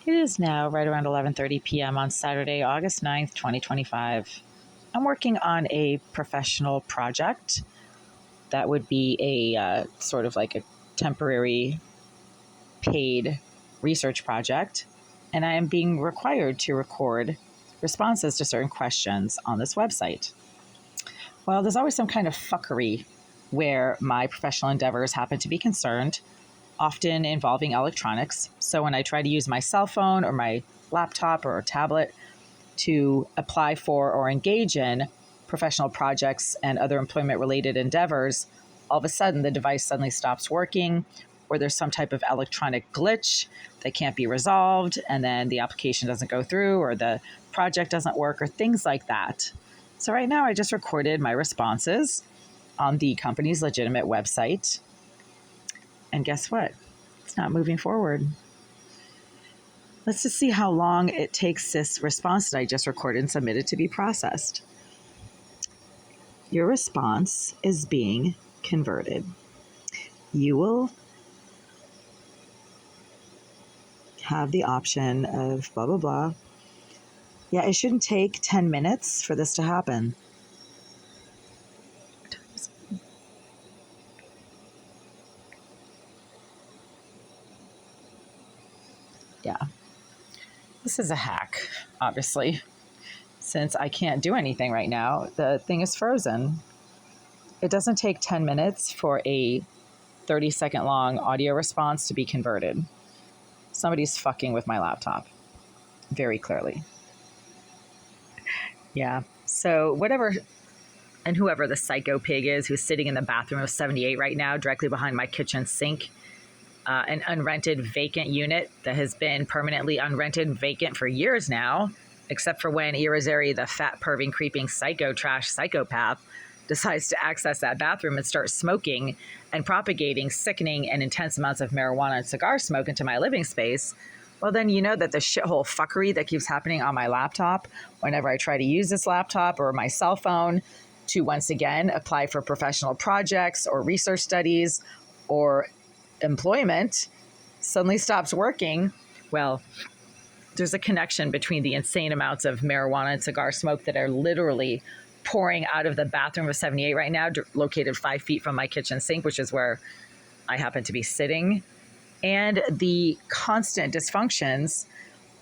It is now right around 11:30 p.m. on Saturday, August 9th, 2025. I'm working on a professional project that would be a sort of like a temporary paid research project, and I am being required to record responses to certain questions on this website. Well, there's always some kind of fuckery where my professional endeavors happen to be concerned, often involving electronics. So when I try to use my cell phone or my laptop or tablet to apply for or engage in professional projects and other employment related endeavors, all of a sudden the device suddenly stops working, or there's some type of electronic glitch that can't be resolved, and then the application doesn't go through, or the project doesn't work, or things like that. So right now I just recorded my responses on the company's legitimate website. And guess what? It's not moving forward. Let's just see how long it takes this response that I just recorded and submitted to be processed. Your response is being converted. You will have the option of blah, blah, blah. Yeah, it shouldn't take 10 minutes for this to happen. Yeah. This is a hack, obviously. Since I can't do anything right now, the thing is frozen. It doesn't take 10 minutes for a 30-second long audio response to be converted. Somebody's fucking with my laptop, very clearly. Yeah. So whatever and whoever the psycho pig is who's sitting in the bathroom of 78 right now, directly behind my kitchen sink, an unrented vacant unit that has been permanently unrented vacant for years now, except for when Irizarry, the fat, perving, creeping psycho trash psychopath, decides to access that bathroom and start smoking and propagating sickening and intense amounts of marijuana and cigar smoke into my living space. Well, then you know that the shithole fuckery that keeps happening on my laptop whenever I try to use this laptop or my cell phone to once again apply for professional projects or research studies or employment suddenly stops working. Well, there's a connection between the insane amounts of marijuana and cigar smoke that are literally pouring out of the bathroom of 78 right now, located 5 feet from my kitchen sink, which is where I happen to be sitting, and the constant dysfunctions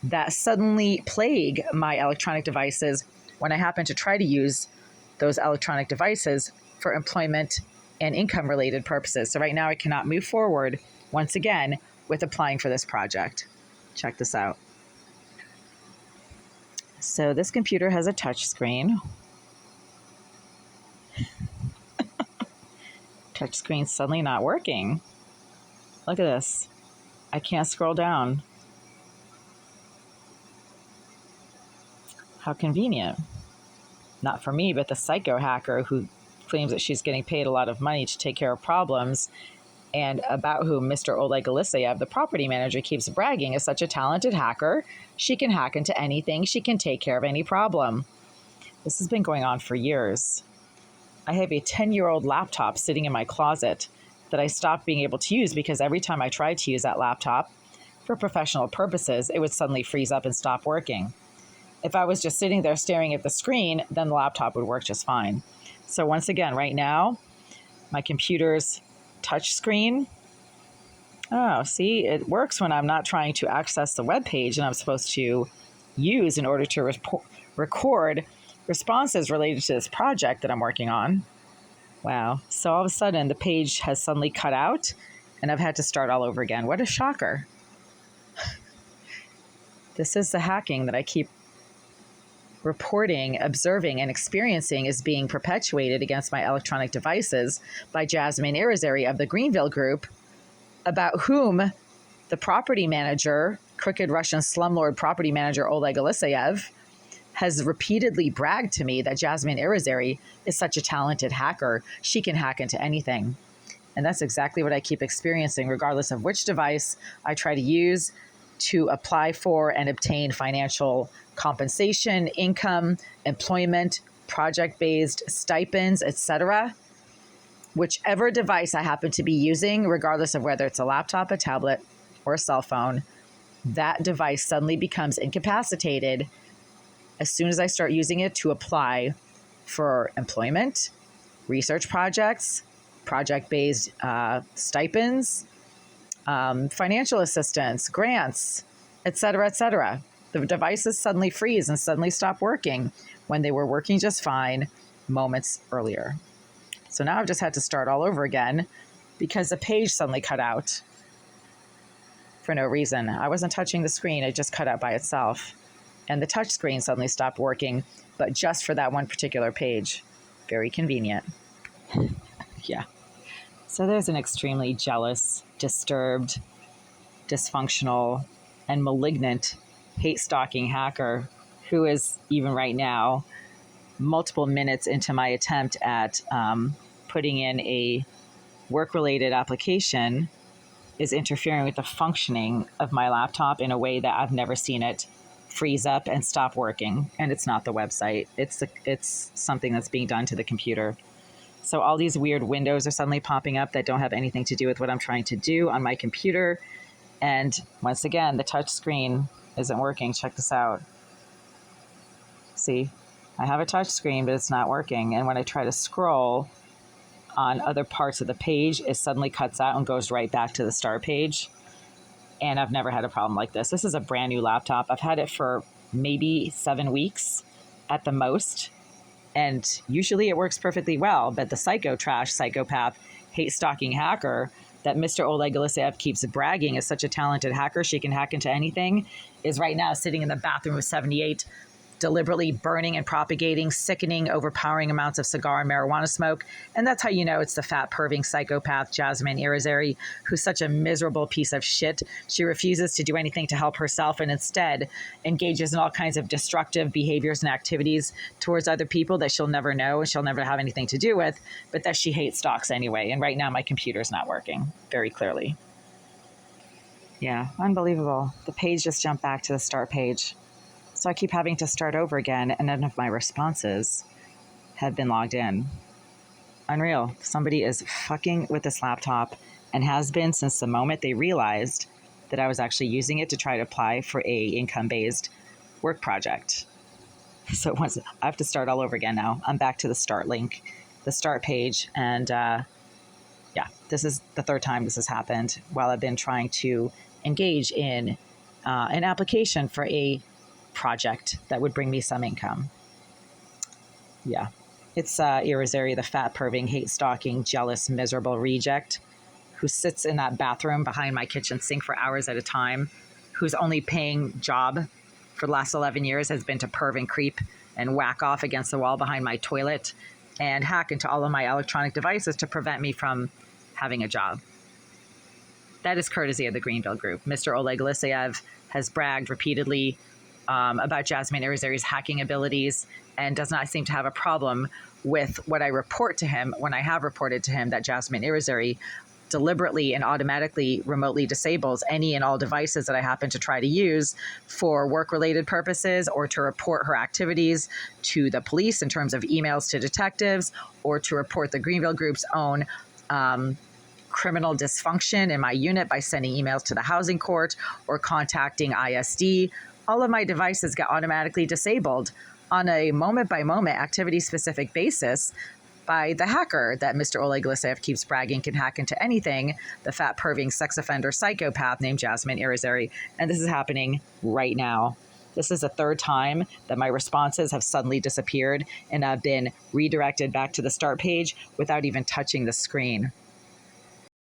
that suddenly plague my electronic devices when I happen to try to use those electronic devices for employment and income related purposes. So right now I cannot move forward once again with applying for this project. Check this out. So this computer has a touch screen. Touch screen's suddenly not working. Look at this. I can't scroll down. How convenient. Not for me, but the psycho hacker who claims that she's getting paid a lot of money to take care of problems, and about whom Mr. Oleg Eliseyev, the property manager, keeps bragging is such a talented hacker. She can hack into anything. She can take care of any problem. This has been going on for years. I have a 10-year-old laptop sitting in my closet that I stopped being able to use because every time I tried to use that laptop for professional purposes, it would suddenly freeze up and stop working. If I was just sitting there staring at the screen, then the laptop would work just fine. So once again, right now, my computer's touch screen. Oh, see, it works when I'm not trying to access the web page and I'm supposed to use in order to record responses related to this project that I'm working on. Wow. So all of a sudden, the page has suddenly cut out and I've had to start all over again. What a shocker. This is the hacking that I keep reporting, observing, and experiencing is being perpetuated against my electronic devices by Jasmine Irizarry of the Greenville Group, about whom the property manager, crooked Russian slumlord property manager Oleg Eliseyev, has repeatedly bragged to me that Jasmine Irizarry is such a talented hacker. She can hack into anything. And that's exactly what I keep experiencing, regardless of which device I try to use to apply for and obtain financial compensation, income, employment, project-based stipends, etc. Whichever device I happen to be using, regardless of whether it's a laptop, a tablet, or a cell phone, that device suddenly becomes incapacitated as soon as I start using it to apply for employment, research projects, project-based stipends, financial assistance, grants, et cetera, et cetera. The devices suddenly freeze and suddenly stop working when they were working just fine moments earlier. So now I've just had to start all over again because the page suddenly cut out for no reason. I wasn't touching the screen, it just cut out by itself. And the touch screen suddenly stopped working, but just for that one particular page. Very convenient. Yeah. So there's an extremely jealous, disturbed, dysfunctional, and malignant hate-stalking hacker who is, even right now, multiple minutes into my attempt at putting in a work-related application, is interfering with the functioning of my laptop in a way that I've never seen it freeze up and stop working. And it's not the website. It's something that's being done to the computer. So all these weird windows are suddenly popping up that don't have anything to do with what I'm trying to do on my computer. And once again, the touch screen isn't working. Check this out. See, I have a touch screen, but it's not working. And when I try to scroll on other parts of the page, it suddenly cuts out and goes right back to the start page. And I've never had a problem like this. This is a brand new laptop. I've had it for maybe 7 weeks at the most. And usually it works perfectly well. But the psychopath, hate-stalking hacker that Mr. Oleg Aleseyev keeps bragging is such a talented hacker, she can hack into anything, is right now sitting in the bathroom of 78, deliberately burning and propagating sickening, overpowering amounts of cigar and marijuana smoke. And that's how you know it's the fat, perving psychopath, Jasmine Irizarry, who's such a miserable piece of shit. She refuses to do anything to help herself and instead engages in all kinds of destructive behaviors and activities towards other people that she'll never know and she'll never have anything to do with, but that she hate stalks anyway. And right now my computer's not working very clearly. Yeah, unbelievable. The page just jumped back to the start page. So I keep having to start over again, and none of my responses have been logged in. Unreal. Somebody is fucking with this laptop and has been since the moment they realized that I was actually using it to try to apply for a income-based work project. So I have to start all over again now. I'm back to the start link, the start page, and this is the third time this has happened while I've been trying to engage in an application for a project that would bring me some income. Yeah. It's Irizarry, the fat, perving, hate-stalking, jealous, miserable reject who sits in that bathroom behind my kitchen sink for hours at a time, whose only paying job for the last 11 years has been to perv and creep and whack off against the wall behind my toilet and hack into all of my electronic devices to prevent me from having a job. That is courtesy of the Greenville Group. Mr. Oleg Aleseyev has bragged repeatedly about Jasmine Irizarry's hacking abilities and does not seem to have a problem with what I report to him when I have reported to him that Jasmine Irizarry deliberately and automatically remotely disables any and all devices that I happen to try to use for work-related purposes or to report her activities to the police in terms of emails to detectives or to report the Greenville Group's own criminal dysfunction in my unit by sending emails to the housing court or contacting ISD. All of my devices get automatically disabled on a moment-by-moment activity-specific basis by the hacker that Mr. Oleg Aleseyev keeps bragging can hack into anything, the fat, perving, sex offender psychopath named Jasmine Irizarry. And this is happening right now. This is the third time that my responses have suddenly disappeared and I've been redirected back to the start page without even touching the screen.